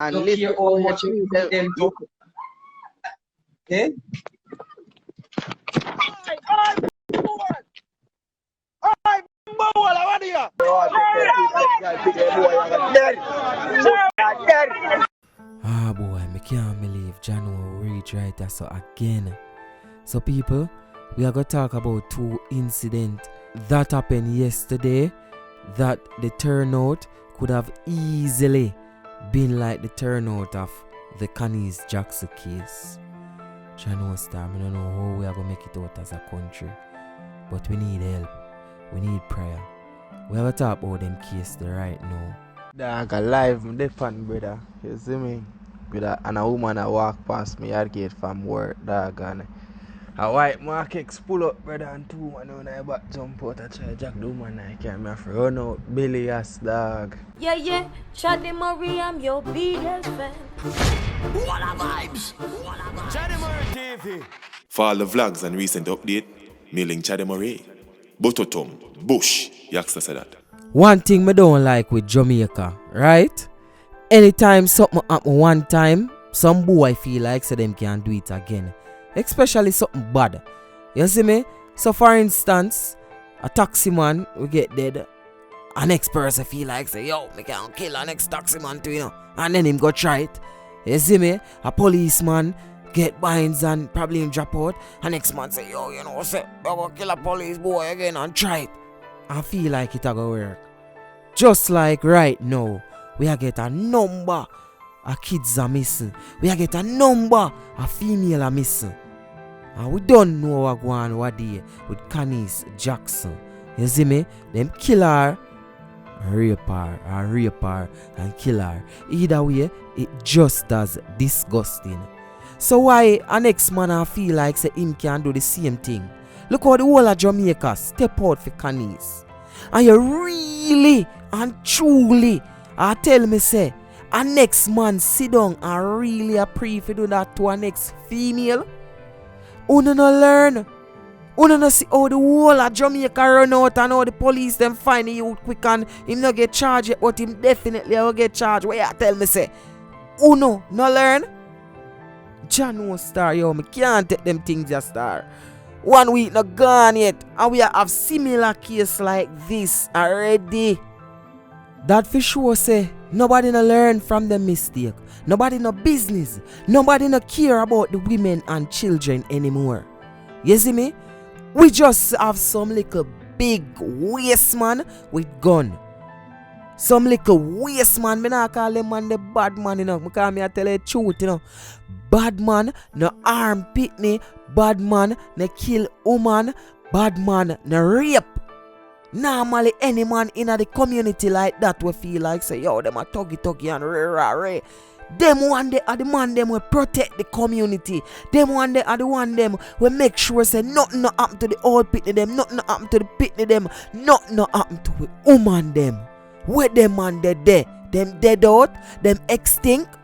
And Don't listen care how how much much you put them to. Eh? Ah boy, I can't believe January reach right there so again. So people, we are gonna talk about two incidents that happened yesterday that the turnout could have easily been like the turnout of the Canis Jackson case. January Star, I don't know how we are gonna make it out as a country, but we need help. We need prayer. We are gonna talk about them case right now. dog alive, my different brother. You see me? Brother, and a woman that walk past me yard gate from work, dog, and a white Mark X pull up, brother, and two man on my back jump out and try jack the woman I can't me have to run out Billy ass dog. Yeah, Chaddy Marie, I'm your biggest fan. What a vibes! Chaddy TV. For all the vlogs and recent update, mailing Chaddy Murray. Bototom, Bush, Yaxter said that. One thing me don't like with Jamaica, right? Anytime something happen one time, some boy feel like say them can't do it again. Especially something bad. You see me? So for instance, a taxi man will get dead. A next person feel like say, yo, me can kill a next taxi man too, you know. And then him go try it. You see me? A policeman get binds and probably him drop out. And next man say, yo, you know, say, I go kill a police boy again and try it. I feel like it a go work. Just like right now, we are get a number of kids are missing. We are get a number of female are missing. And we don't know what go on what day with Canis Jackson. You see me? Them kill her, rape her, and kill her. Either way, it just as disgusting. So why a next man I feel like say him can do the same thing? Look how the whole of Jamaica step out for Canis. And you really and truly I tell me say a next man sit down and really a pray for do that to a next female. Uno no learn. Uno no see how the whole of Jamaica run out and how the police them find the youth quick and him no get charged yet, but him definitely will get charged. Where you tell me say Uno no learn? John no star, yo, me can't take them things ya star. 1 week not gone yet, and we have similar case like this already. That for sure say nobody no learn from them mistake. Nobody no business. Nobody no care about the women and children anymore. You see me? We just have some little big waste man with gun. Some little waste man, me not call them man the bad man, you know. Because me I tell you the truth, you know. Bad man no arm pitney. Bad man no kill woman. Bad man no rape. Normally any man in the community like that we feel like say, yo, them a tuggy and re. Them one day are the man them will protect the community. Them one day are the one them will make sure say nothing no happen to the old pitney them, nothing no happen to the pitney them, nothing no happen to the woman them. Where them man they dead? Them dead out? Them extinct?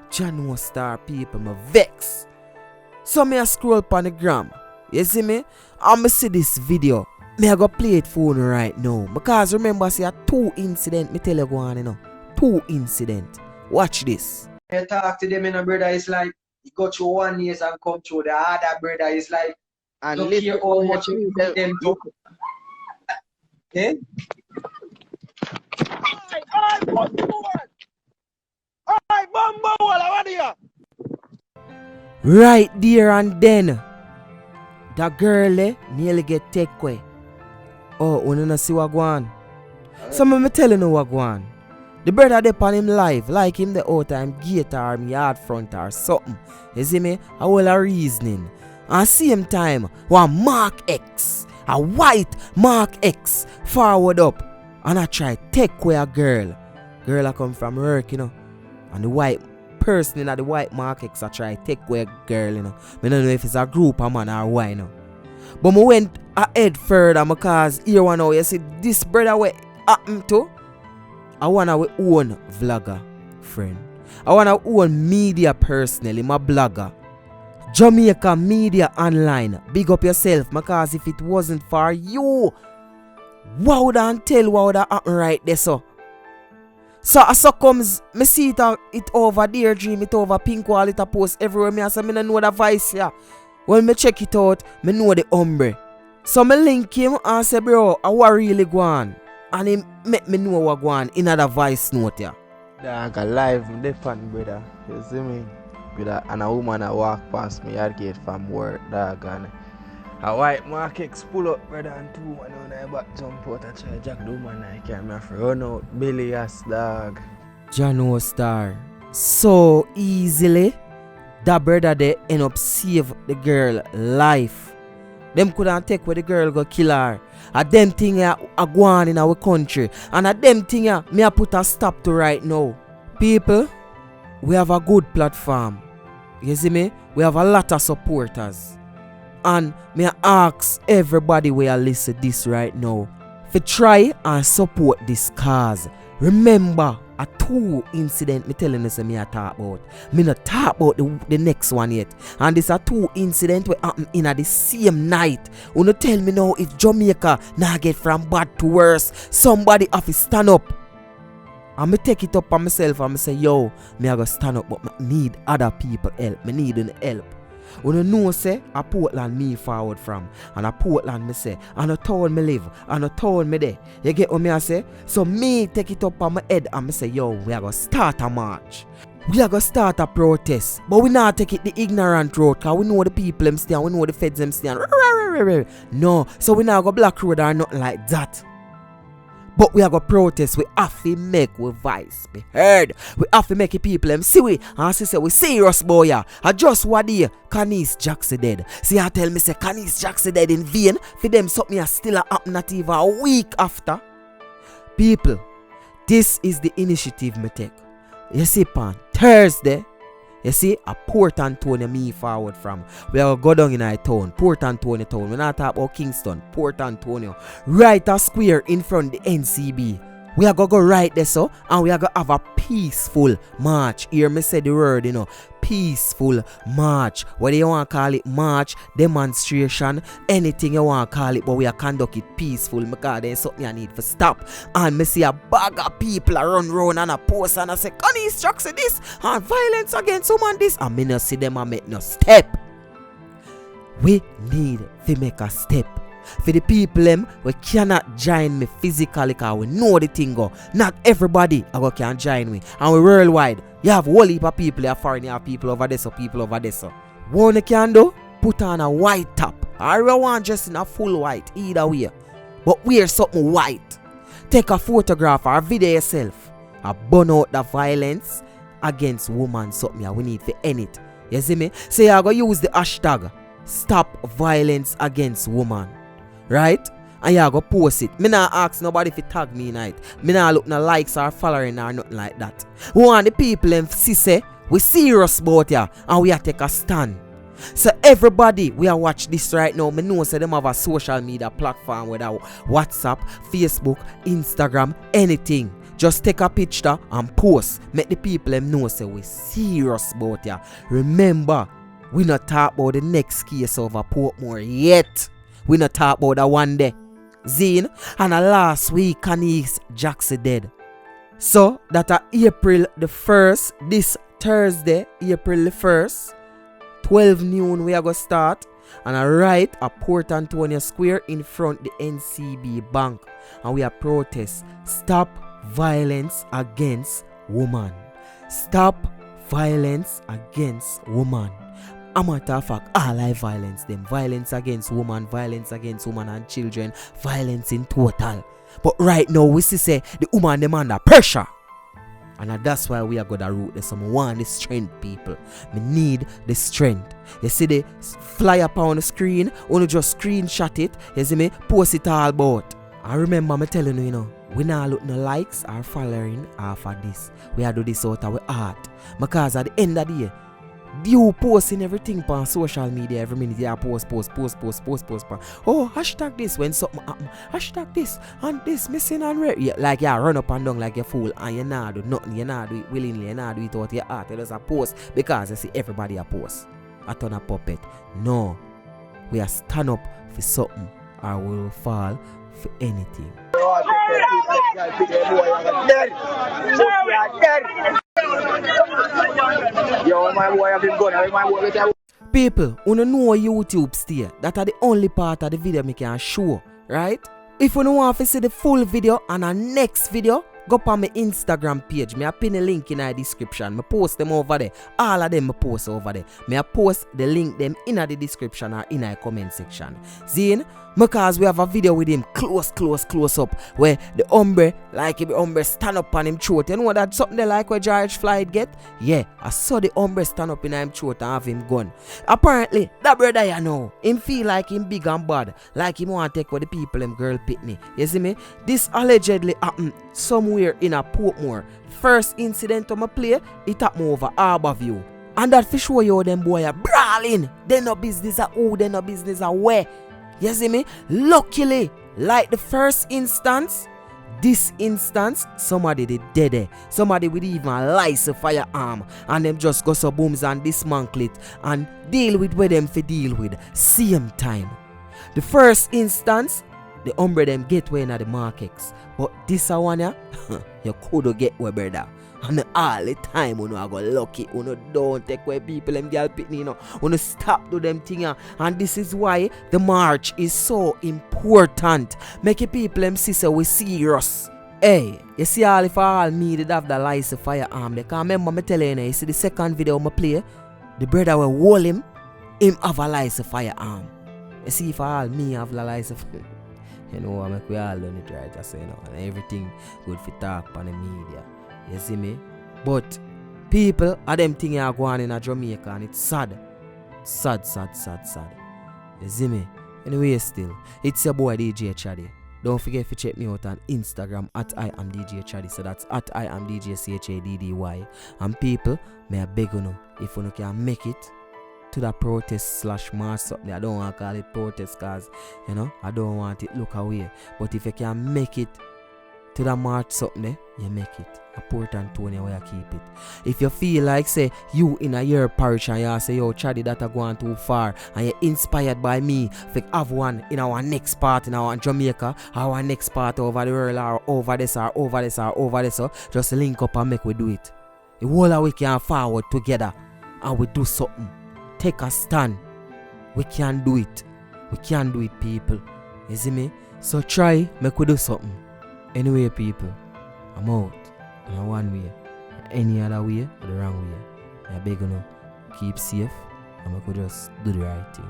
John was star people me vex. So me a scroll up on the gram. You see me? And me see this video. Me I go play it for you right now. Because remember see a 2 incident me tell you go on, you know. 2 incident. Watch this. I talk to them in a brother, it's like you go through 1 year and come through the other brother, it's like And don't listen care how much you put them to. Eh? Right there and then, that girl nearly get take away. Oh, we don't see what go on. So me telling you what go on. The brother dey on him live, like him the whole time gate or him yard front or something. You see me? A whole a reasoning. And same time, one Mark X, a white Mark X, forward up. And I try take away a girl. Girl I come from work, you know. And the white person in the white Mark X I try take away a girl, you know. I don't know if it's a group of man or why, you know. But I went ahead further because here one now, you see this brother what happened to. I want our own vlogger friend. I want our own media personally, my blogger. Jamaica Media Online. Big up yourself because if it wasn't for you, what would I tell what would happen right there so? So comes me see it over there, dream it over pink wall, it a post everywhere. Me say me no know the voice here. When me check it out, me know the umbre. So me link him and say, bro, I what really go on? And he make me know what go on in the voice note here. Dog, alive, me fan, brother. You see me? Brother, and a woman a walk past me yard gate from work, dog, and a white market pull up, brother, and two man on the back jump out and try jack the woman. I can't have to run out, Billy ass, dog. Jano Star. So easily, that brother they end up save the girl life. Them couldn't take where the girl go kill her. A them thing a go on in our country. And a them thing me a put a stop to right now. People, we have a good platform. You see me? We have a lot of supporters. And me a ask everybody where listen this right now, to try and support this cause. Remember, a 2 incident me telling you say me a talk about. Me not talk about the next one yet. And this a 2 incident where happen in the same night. Wanna tell me now if Jamaica now get from bad to worse, somebody have to stand up. And me take it up on myself and me say, yo, me a go stand up, but me need other people help. Me need help. When you know say a Portland me forward from, and a Portland me say, and a town me live, and a town me there. You get what me I say? So me take it up on my head and me say, yo, we are gonna start a march. We are gonna start a protest. But we not take it the ignorant road, cause we know the people them stand, we know the feds them stand. No, so we not go block road or nothing like that. But we are going to protest. We have to make we voice be heard. We have to make the people them see we. And say we serious boy ya. I just what day Canis Jackson dead. See I tell me say Canis Jackson dead in vain. For them something still happen not even a week after. People, this is the initiative me take. You see on Thursday. You see, a Port Antonio me forward from. We are go down in our town, Port Antonio town. We not talk about Kingston, Port Antonio. Right a square in front of the NCB. We are going to go right there so, and we are going to have a peaceful march. Hear me say the word, you know. Peaceful march. Whether you want to call it march, demonstration, anything you want to call it, but we are conduct it peaceful because there's something I need to stop. And me see a bag of people run round and a post and I say, can you structure this? And violence against women this? And me not see them and make no step. We need to make a step. For the people them, we cannot join me physically because we know the thing go. Not everybody can join me. And we worldwide. You have a whole heap of people, you have foreign, you have people over there, so people over there. So what you can do, put on a white top. Or you want just in a full white, either way. But wear something white. Take a photograph or video yourself. And burn out the violence against women, something we need to end it. You see me? So you're going to use the hashtag Stop Violence Against Women. Right? And you go post it. Me not ask nobody if tag me in it. Me not look no likes or following or nothing like that. We want the people and see say we serious about ya and we are take a stand. So everybody we are watch this right now. Me know say them have a social media platform whether WhatsApp, Facebook, Instagram, anything. Just take a picture and post. Make the people them know say we serious about ya. Remember, we not talk about the next case over Portmore yet. We not talk about that one day. Zine, and last week Canis Jackson dead. So that April the 1st, this Thursday, April the 1st, 12 noon we are going to start. And right at Port Antonio Square in front the NCB Bank. And we are protest. Stop violence against women. Stop violence against women. A matter of fact, all I violence them. Violence against women and children, violence in total. But right now, we see the woman them under pressure. And that's why we are going to root this. I want the strength, people. We need the strength. You see the fly up on the screen, only just screenshot it. You see me? Post it all about. I remember me telling you, you know, we not look no likes or following off of this. We are do this out of our heart. Because at the end of the day, you posting everything on social media every minute. You post. Oh, hashtag this when something happen. Hashtag this and this missing and rare. Yeah, like you run up and down like a fool and you not do nothing. You not do it willingly. You not do it out your heart. You just a post because you see everybody a post. I turn a puppet. No, we are stand up for something or we will fall for anything. Yo, my boy, I've been going. My boy, People, you know YouTube stay. That are the only part of the video me can show, right? If you want to see the full video and a next video, go on my Instagram page. Me I pin a link in the description. Me post them over there. All of them me post over there. Me I post the link them in the description or in the comment section. Zine, because we have a video with him close up where the hombre, like if the hombre stand up on him throat. You know that something they like where George Floyd get? Yeah, I saw the hombre stand up in him throat and have him gun. Apparently, that brother you know, him feel like him big and bad, like him want to take what the people him girl pitney. You see me? This allegedly happened somewhere in a Portmore. First incident on my play, it happened over Harborview. And that for sure you them boy are brawling. They no business at who, they no business at where. You see me? Luckily, like the first instance, this instance, somebody did dead. Somebody with even a license firearm. And them just go so booms and dismantle it and deal with where them for deal with. Same time. The first instance, the hombre them get way in the markets. But this one ya, you could get where brother. And all the time you know I go lucky. You know don't take away people them girl pitney, you know. You know stop do them thing. And this is why the march is so important. Make the people them see so we serious. Hey, you see all if all me did have the license firearm. They can't remember me telling you see the second video I play. The brother will hold him have a license firearm. You see if all me have the license you know I make we all learn it right. I say you know and everything good for talk on the media. You see me? But people are them things are going on in Jamaica and it's sad. Sad. You see me? Anyway still, it's your boy DJ Chaddy. Don't forget to check me out on Instagram at I am DJ Chaddy. So that's at I am DJ CHADDY. And people, may I beg you know, if you can make it to the protest / march something. I don't want to call it protest because, you know, I don't want it look away. But if you can make it to the march something, you make it. A Port Antonio where you keep it. If you feel like say you in a year parish and you say yo Chaddy that are going too far and you're inspired by me to have one in our next part in our Jamaica, our next part over the world or over this or over this or over this, so just link up and make we do it. The whole of we can forward together and we do something. Take a stand. We can do it. We can do it, people. You see me? So try make we do something. Anyway, people, I'm out. In one way. Any other way, or the wrong way. I beg you know, keep safe and we could just do the right thing.